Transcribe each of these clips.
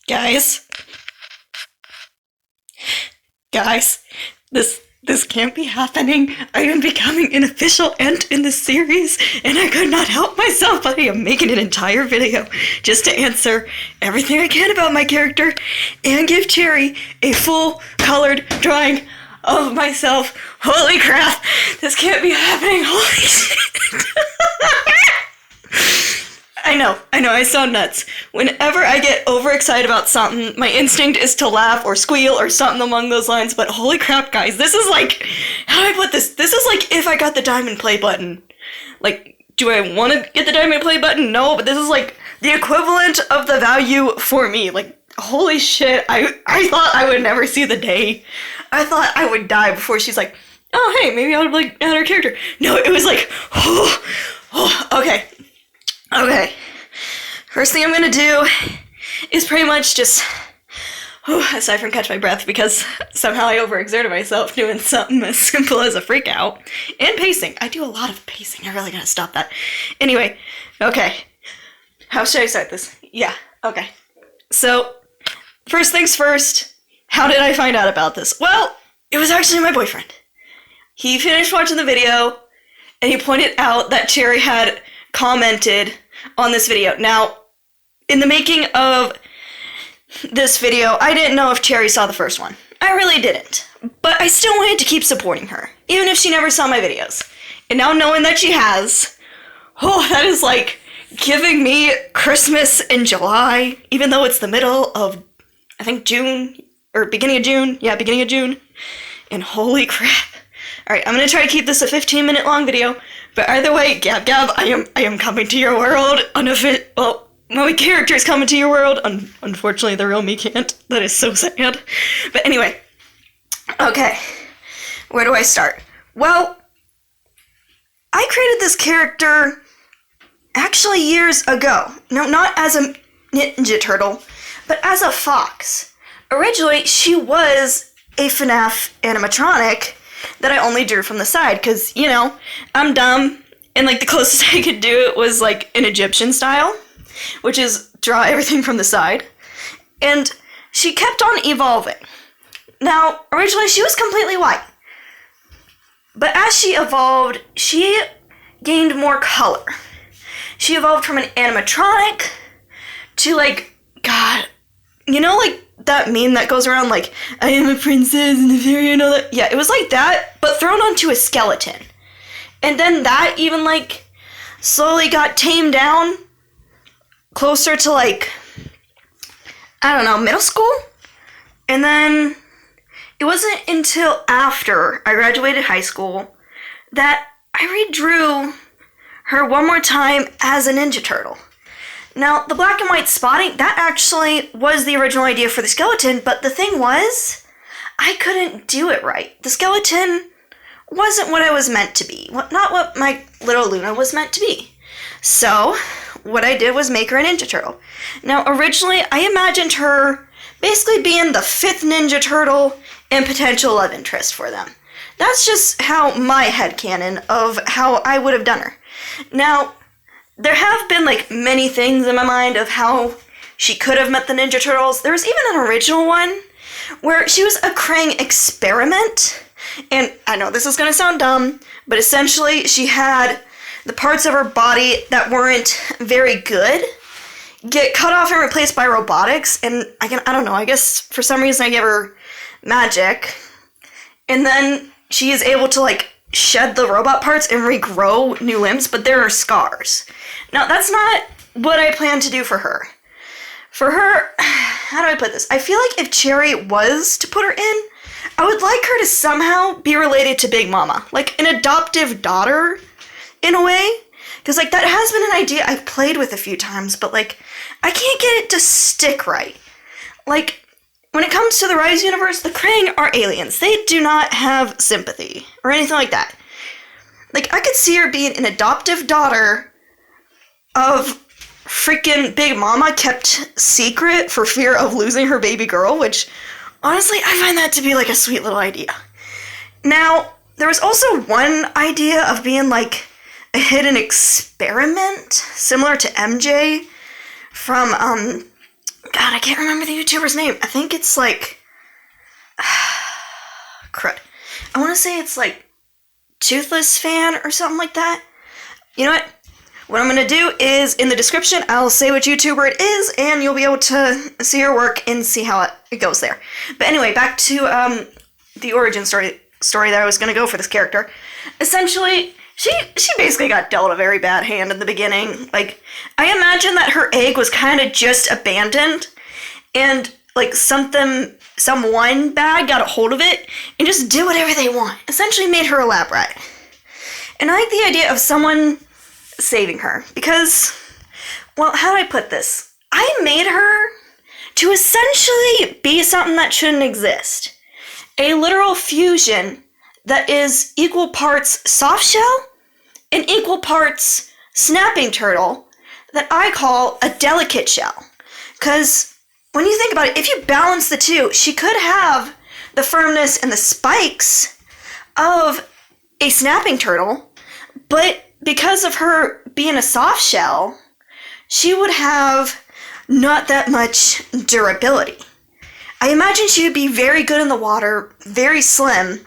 Guys, guys, this can't be happening. I am becoming an official Ent in this series, and I could not help myself, but I am making an entire video just to answer everything I can about my character and give Cherry a full colored drawing of myself. Holy crap, this can't be happening. Holy shit. I know, I sound nuts. Whenever I get overexcited about something, my instinct is to laugh or squeal or something along those lines, but holy crap, guys, this is like, how do I put this? This is like if I got the diamond play button. Like, do I want to get the diamond play button? No, but this is like the equivalent of the value for me. Like, holy shit, I thought I would never see the day. I thought I would die before she's like, oh, hey, maybe I would like add her character. No, it was like, okay. Okay, first thing I'm gonna do is pretty much just, aside from catch my breath, because somehow I overexerted myself doing something as simple as a freak out, and pacing. I do a lot of pacing, I really gotta stop that. Anyway, okay, how should I start this? Yeah, okay. So, first things first, how did I find out about this? Well, it was actually my boyfriend. He finished watching the video, and he pointed out that Cherry had commented on this video. Now, in the making of this video, I didn't know if Cherry saw the first one. I really didn't. But I still wanted to keep supporting her, even if she never saw my videos. And now knowing that she has, that is like giving me Christmas in July, even though it's the middle of, I think, June, or beginning of June. Yeah, beginning of June. And holy crap. Alright, I'm gonna try to keep this a 15-minute long video, but either way, Gab, I am coming to your world. Well, my character is coming to your world. Unfortunately, the real me can't. That is so sad. But anyway, okay, where do I start? Well, I created this character actually years ago. No, not as a Ninja Turtle, but as a fox. Originally, she was a FNAF animatronic that I only drew from the side, because, you know, I'm dumb, and, like, the closest I could do it was, like, an Egyptian style, which is draw everything from the side, and she kept on evolving. Now, originally, she was completely white, but as she evolved, she gained more color. She evolved from an animatronic to, like, God, you know, like, that meme that goes around like, I am a princess and a fairy and all that. Yeah, it was like that, but thrown onto a skeleton. And then that even like slowly got tamed down closer to like, I don't know, middle school? And then it wasn't until after I graduated high school that I redrew her one more time as a Ninja Turtle. Now, the black and white spotting, that actually was the original idea for the skeleton, but the thing was, I couldn't do it right. The skeleton wasn't what I was meant to be, not what my little Luna was meant to be. So, what I did was make her a Ninja Turtle. Now, originally, I imagined her basically being the 5th Ninja Turtle and potential love interest for them. That's just how my headcanon of how I would have done her. Now, there have been, like, many things in my mind of how she could have met the Ninja Turtles. There was even an original one where she was a Krang experiment. And I know this is going to sound dumb, but essentially she had the parts of her body that weren't very good get cut off and replaced by robotics. And I don't know, I guess for some reason I gave her magic. And then she is able to, like, shed the robot parts and regrow new limbs, but there are scars. Now, that's not what I plan to do for her. For her, how do I put this? I feel like if Cherry was to put her in, I would like her to somehow be related to Big Mama. Like, an adoptive daughter, in a way. Because, like, that has been an idea I've played with a few times, but, like, I can't get it to stick right. Like, when it comes to the Rise universe, the Krang are aliens. They do not have sympathy, or anything like that. Like, I could see her being an adoptive daughter of freaking Big Mama kept secret for fear of losing her baby girl, which, honestly, I find that to be, like, a sweet little idea. Now, there was also one idea of being, like, a hidden experiment, similar to MJ from, God, God, I can't remember the YouTuber's name. I think it's like... crud. I want to say it's like Toothless Fan or something like that. You know what? What I'm going to do is, in the description, I'll say which YouTuber it is, and you'll be able to see her work and see how it goes there. But anyway, back to the origin story that I was going to go for this character. Essentially, she basically got dealt a very bad hand in the beginning. Like, I imagine that her egg was kind of just abandoned, and like someone bad got a hold of it and just did whatever they want. Essentially made her a lab rat. And I like the idea of someone saving her because, well, how do I put this? I made her to essentially be something that shouldn't exist. A literal fusion that is equal parts soft shell and equal parts snapping turtle that I call a delicate shell. Because when you think about it, if you balance the two, she could have the firmness and the spikes of a snapping turtle, but because of her being a soft shell, she would have not that much durability. I imagine she would be very good in the water, very slim,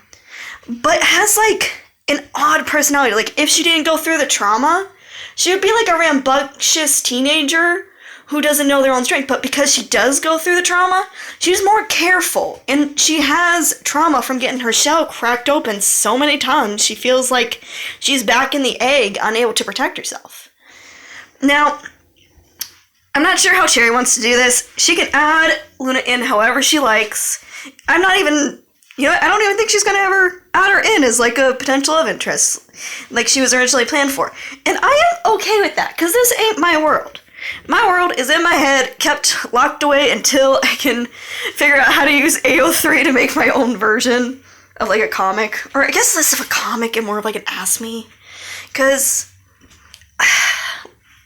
but has like an odd personality. Like if she didn't go through the trauma, she would be like a rambunctious teenager who doesn't know their own strength, but because she does go through the trauma, she's more careful, and she has trauma from getting her shell cracked open so many times, she feels like she's back in the egg, unable to protect herself. Now, I'm not sure how Cherry wants to do this. She can add Luna in however she likes. I'm not even, I don't even think she's gonna ever add her in as like a potential love interest, like she was originally planned for. And I am okay with that, because this ain't my world. My world is in my head, kept locked away until I can figure out how to use AO3 to make my own version of like a comic. Or I guess less of a comic and more of like an Ask Me. Because,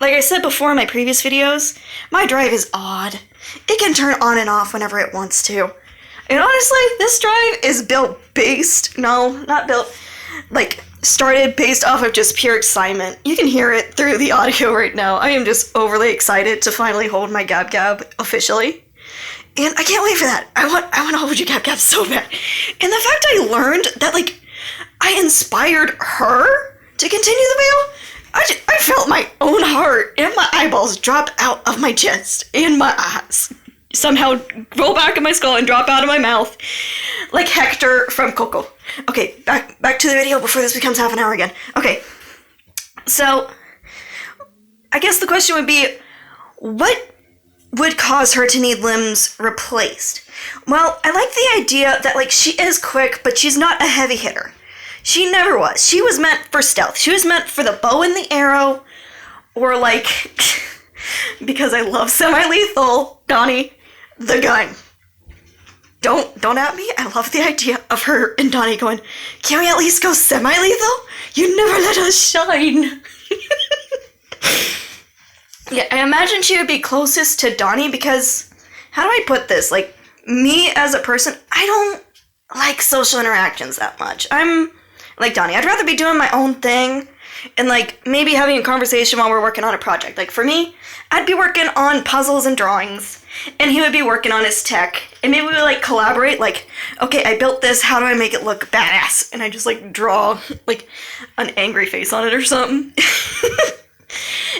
like I said before in my previous videos, my drive is odd. It can turn on and off whenever it wants to. And honestly, this drive is started based off of just pure excitement. You can hear it through the audio right now. I am just overly excited to finally hold my Gab Gab officially. And I can't wait for that. I want to hold your Gab Gab so bad. And the fact I learned that, like, I inspired her to continue the video, I felt my own heart and my eyeballs drop out of my chest and my eyes somehow roll back in my skull and drop out of my mouth like Hector from Coco. Okay, back to the video before this becomes half an hour again. Okay, so I guess the question would be, what would cause her to need limbs replaced? Well, I like the idea that, like, she is quick, but she's not a heavy hitter. She never was. She was meant for stealth. She was meant for the bow and the arrow, or like, because I love semi-lethal, Donnie, the gun. Don't at me. I love the idea of her and Donnie going, can we at least go semi-lethal? You never let us shine. Yeah, I imagine she would be closest to Donnie because, how do I put this? Like, me as a person, I don't like social interactions that much. I'm like Donnie. I'd rather be doing my own thing and, like, maybe having a conversation while we're working on a project. Like, for me, I'd be working on puzzles and drawings, and he would be working on his tech, and maybe we would, like, collaborate, like, okay, I built this, how do I make it look badass? And I just, like, draw, like, an angry face on it or something.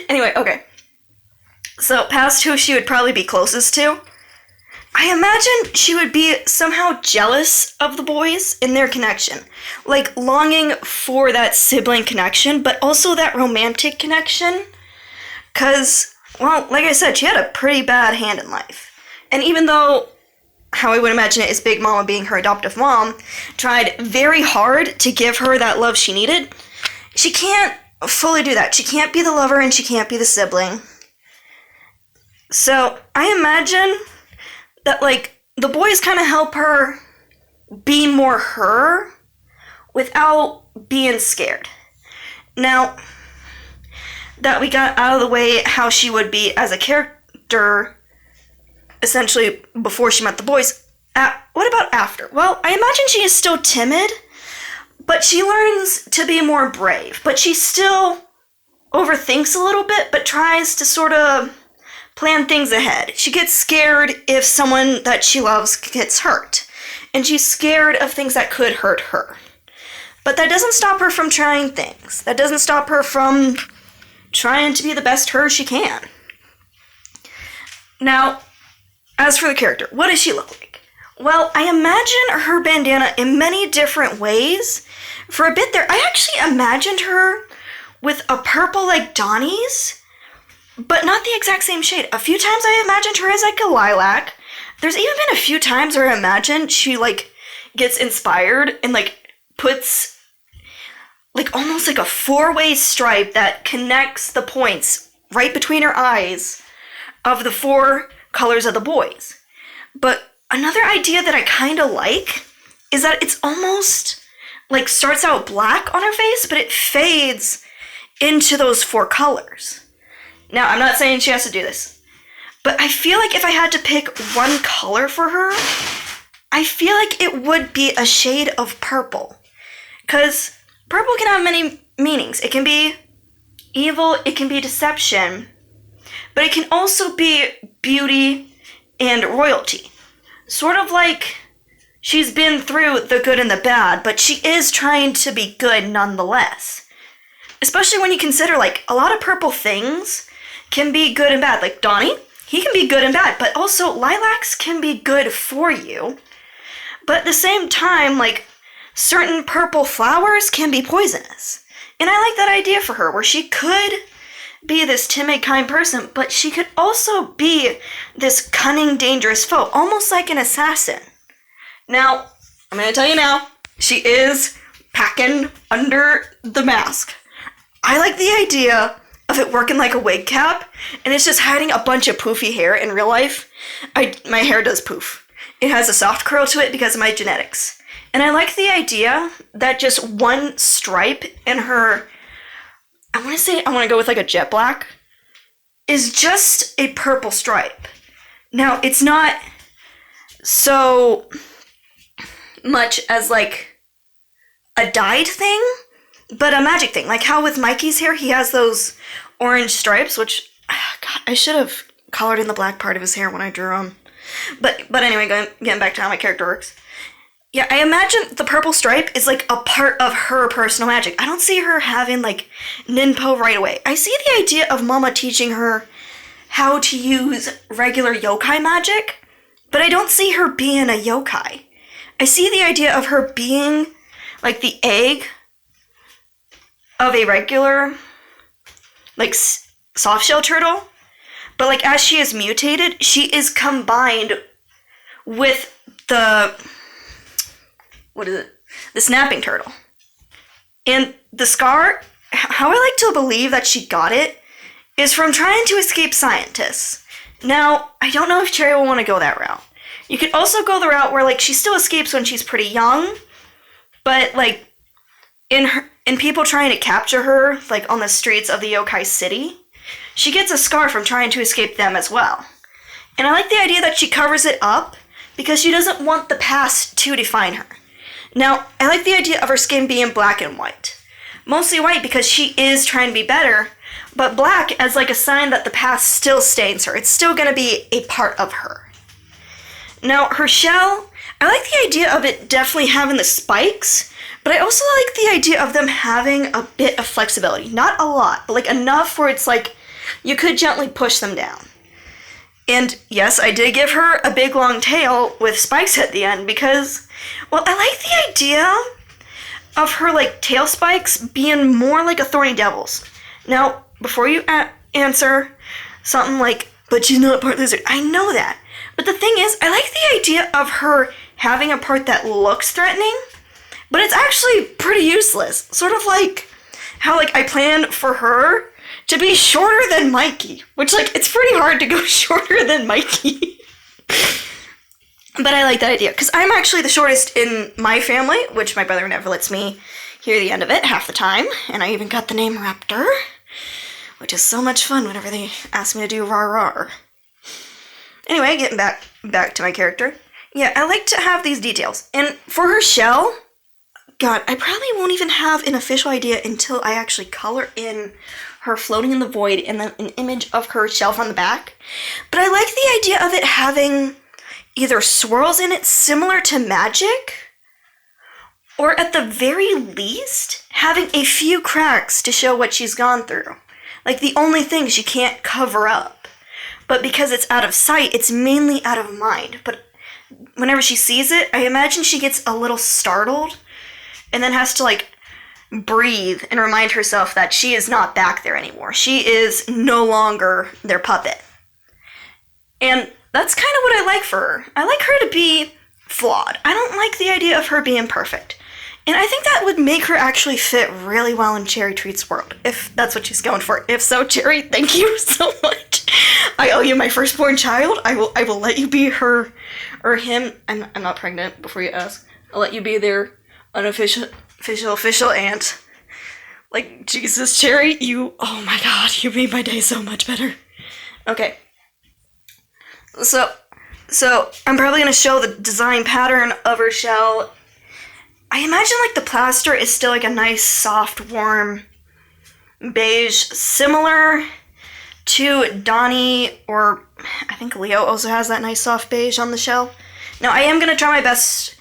Anyway, okay. So, past who she would probably be closest to, I imagine she would be somehow jealous of the boys in their connection. Like, longing for that sibling connection, but also that romantic connection. Because, well, like I said, she had a pretty bad hand in life. And even though, how I would imagine it is Big Mama being her adoptive mom, tried very hard to give her that love she needed, she can't fully do that. She can't be the lover and she can't be the sibling. So, I imagine that, like, the boys kind of help her be more her without being scared. Now, that we got out of the way how she would be as a character, essentially before she met the boys, what about after? Well, I imagine she is still timid, but she learns to be more brave. But she still overthinks a little bit, but tries to sort of plan things ahead. She gets scared if someone that she loves gets hurt. And she's scared of things that could hurt her. But that doesn't stop her from trying things. That doesn't stop her from trying to be the best her she can. Now, as for the character, what does she look like? Well, I imagine her bandana in many different ways. For a bit there, I actually imagined her with a purple like Donnie's, but not the exact same shade. A few times I imagined her as like a lilac. There's even been a few times where I imagine she like gets inspired and like puts like almost like a 4-way stripe that connects the points right between her eyes of the 4 colors of the boys. But another idea that I kind of like is that it's almost like starts out black on her face, but it fades into those 4 colors. Now, I'm not saying she has to do this, but I feel like if I had to pick one color for her, I feel like it would be a shade of purple. Because purple can have many meanings. It can be evil, it can be deception, but it can also be beauty and royalty. Sort of like she's been through the good and the bad, but she is trying to be good nonetheless. Especially when you consider like a lot of purple things can be good and bad. Like Donnie, he can be good and bad, but also lilacs can be good for you. But at the same time, like certain purple flowers can be poisonous. And I like that idea for her, where she could be this timid, kind person, but she could also be this cunning, dangerous foe, almost like an assassin. Now, I'm going to tell you now, she is packing under the mask. I like the idea of it working like a wig cap, and it's just hiding a bunch of poofy hair. In real life, my hair does poof. It has a soft curl to it because of my genetics. And I like the idea that just one stripe in her, I want to go with like a jet black, is just a purple stripe. Now, it's not so much as like a dyed thing, but a magic thing. Like how with Mikey's hair, he has those orange stripes, which, God, I should have colored in the black part of his hair when I drew him. But anyway, getting back to how my character works. Yeah, I imagine the purple stripe is like a part of her personal magic. I don't see her having like ninpo right away. I see the idea of Mama teaching her how to use regular yokai magic, but I don't see her being a yokai. I see the idea of her being like the egg of a regular like soft shell turtle, but like as she is mutated, she is combined with the snapping turtle. And the scar, how I like to believe that she got it, is from trying to escape scientists. Now, I don't know if Cherry will want to go that route. You could also go the route where like she still escapes when she's pretty young, but like in people trying to capture her, like on the streets of the yokai city, she gets a scar from trying to escape them as well. And I like the idea that she covers it up because she doesn't want the past to define her. Now, I like the idea of her skin being black and white. Mostly white because she is trying to be better, but black as like a sign that the past still stains her. It's still going to be a part of her. Now, her shell, I like the idea of it definitely having the spikes, but I also like the idea of them having a bit of flexibility. Not a lot, but like enough where it's like you could gently push them down. And yes, I did give her a big long tail with spikes at the end because, well, I like the idea of her like tail spikes being more like a thorny devil's. Now, before you answer something like, but she's not part lizard, I know that. But the thing is, I like the idea of her having a part that looks threatening, but it's actually pretty useless. Sort of like how like I planned for her to be shorter than Mikey, which like it's pretty hard to go shorter than Mikey. But I like that idea because I'm actually the shortest in my family, which my brother never lets me hear the end of it half the time, and I even got the name Raptor, which is so much fun whenever they ask me to do rar rar. Anyway, getting back to my character. Yeah, I like to have these details. And for her shell, God, I probably won't even have an official idea until I actually color in her floating in the void and then an image of her shelf on the back. But I like the idea of it having either swirls in it similar to magic, or at the very least, having a few cracks to show what she's gone through. Like the only thing she can't cover up. But because it's out of sight, it's mainly out of mind. But whenever she sees it, I imagine she gets a little startled and then has to like breathe and remind herself that she is not back there anymore. She is no longer their puppet. And that's kind of what I like for her. I like her to be flawed. I don't like the idea of her being perfect. And I think that would make her actually fit really well in Cherry Treat's world, if that's what she's going for. If so, Cherry, thank you so much. I owe you my firstborn child. I will let you be her or him. I'm not pregnant before you ask. I'll let you be their unofficial official aunt. Like, Jesus, Cherry, oh my God, you made my day so much better. Okay. So I'm probably gonna show the design pattern of her shell. I imagine like the plaster is still like a nice, soft, warm beige, similar to Donnie, or I think Leo also has that nice soft beige on the shell. Now I am gonna try my best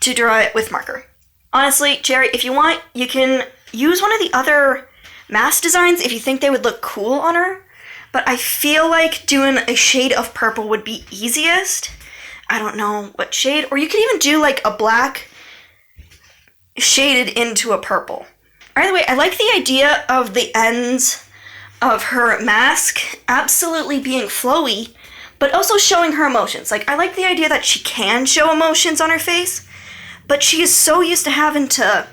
to draw it with marker. Honestly, Cherry, if you want, you can use one of the other mask designs if you think they would look cool on her. But I feel like doing a shade of purple would be easiest. I don't know what shade. Or you could even do like a black shaded into a purple. Either way, I like the idea of the ends of her mask absolutely being flowy, but also showing her emotions. Like, I like the idea that she can show emotions on her face, but she is so used to having to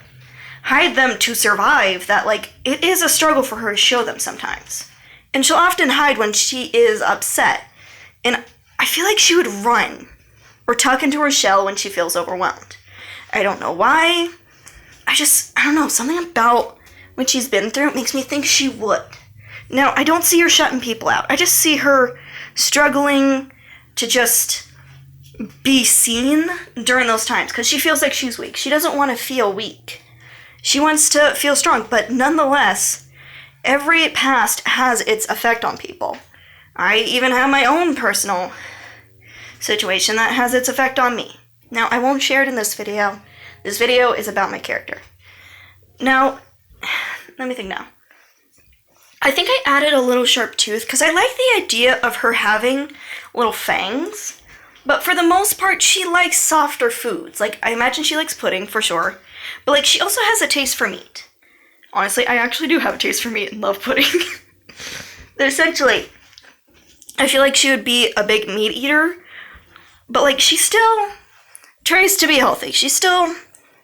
hide them to survive that, like, it is a struggle for her to show them sometimes. And she'll often hide when she is upset. And I feel like she would run or tuck into her shell when she feels overwhelmed. I don't know why. I don't know, something about what she's been through makes me think she would. Now, I don't see her shutting people out. I just see her struggling to just be seen during those times because she feels like she's weak. She doesn't want to feel weak. She wants to feel strong, but nonetheless, every past has its effect on people. I even have my own personal situation that has its effect on me. Now, I won't share it in this video. This video is about my character. Now, let me think now. I think I added a little sharp tooth because I like the idea of her having little fangs. But for the most part, she likes softer foods. Like, I imagine she likes pudding, for sure. But, like, she also has a taste for meat. Honestly, I actually do have a taste for meat and love pudding. But essentially, I feel like she would be a big meat eater. But, like, she still tries to be healthy. She still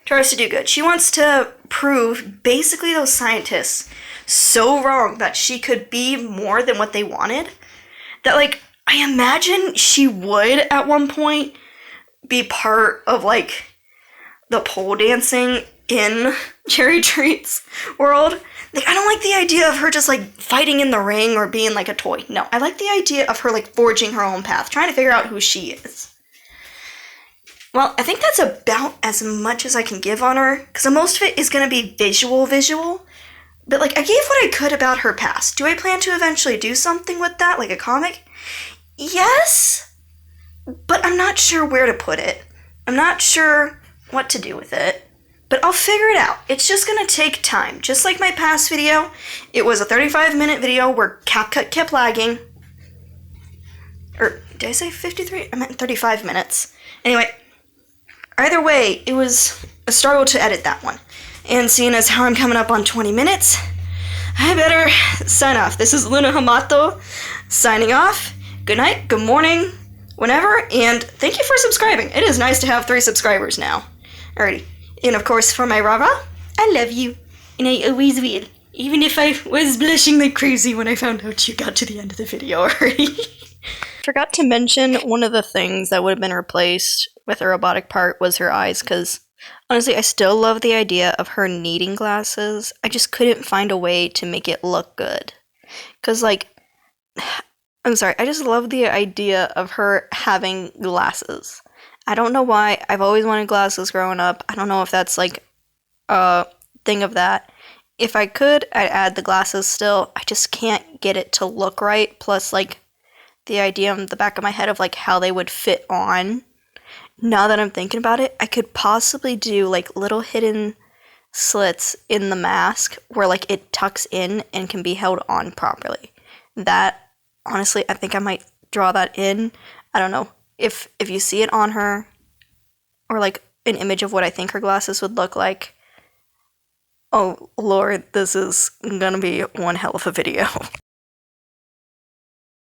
tries to do good. She wants to prove, basically, those scientists so wrong that she could be more than what they wanted. That, like, I imagine she would, at one point, be part of, like, the pole dancing in Cherry Treat's world. Like, I don't like the idea of her just, like, fighting in the ring or being, like, a toy. No, I like the idea of her, like, forging her own path, trying to figure out who she is. Well, I think that's about as much as I can give on her, because most of it is going to be visual. But, like, I gave what I could about her past. Do I plan to eventually do something with that, like a comic? Yes, but I'm not sure where to put it. I'm not sure what to do with it, but I'll figure it out. It's just going to take time. Just like my past video, it was a 35-minute video where CapCut kept lagging. Or, did I say 53? I meant 35 minutes. Anyway, either way, it was a struggle to edit that one. And seeing as how I'm coming up on 20 minutes, I better sign off. This is Luna Hamato signing off. Good night, good morning, whenever, and thank you for subscribing. It is nice to have 3 subscribers now. Alrighty. And of course, for my Rara, I love you. And I always will. Even if I was blushing like crazy when I found out you got to the end of the video already. Forgot to mention one of the things that would have been replaced with a robotic part was her eyes, because honestly, I still love the idea of her needing glasses. I just couldn't find a way to make it look good. Because, like, I'm sorry, I just love the idea of her having glasses. I don't know why. I've always wanted glasses growing up. I don't know if that's, like, thing of that. If I could, I'd add the glasses still. I just can't get it to look right. Plus, like, the idea in the back of my head of, like, how they would fit on. Now that I'm thinking about it, I could possibly do, like, little hidden slits in the mask where, like, it tucks in and can be held on properly. That, honestly, I think I might draw that in. I don't know. If you see it on her, or, like, an image of what I think her glasses would look like, oh, Lord, this is gonna be one hell of a video.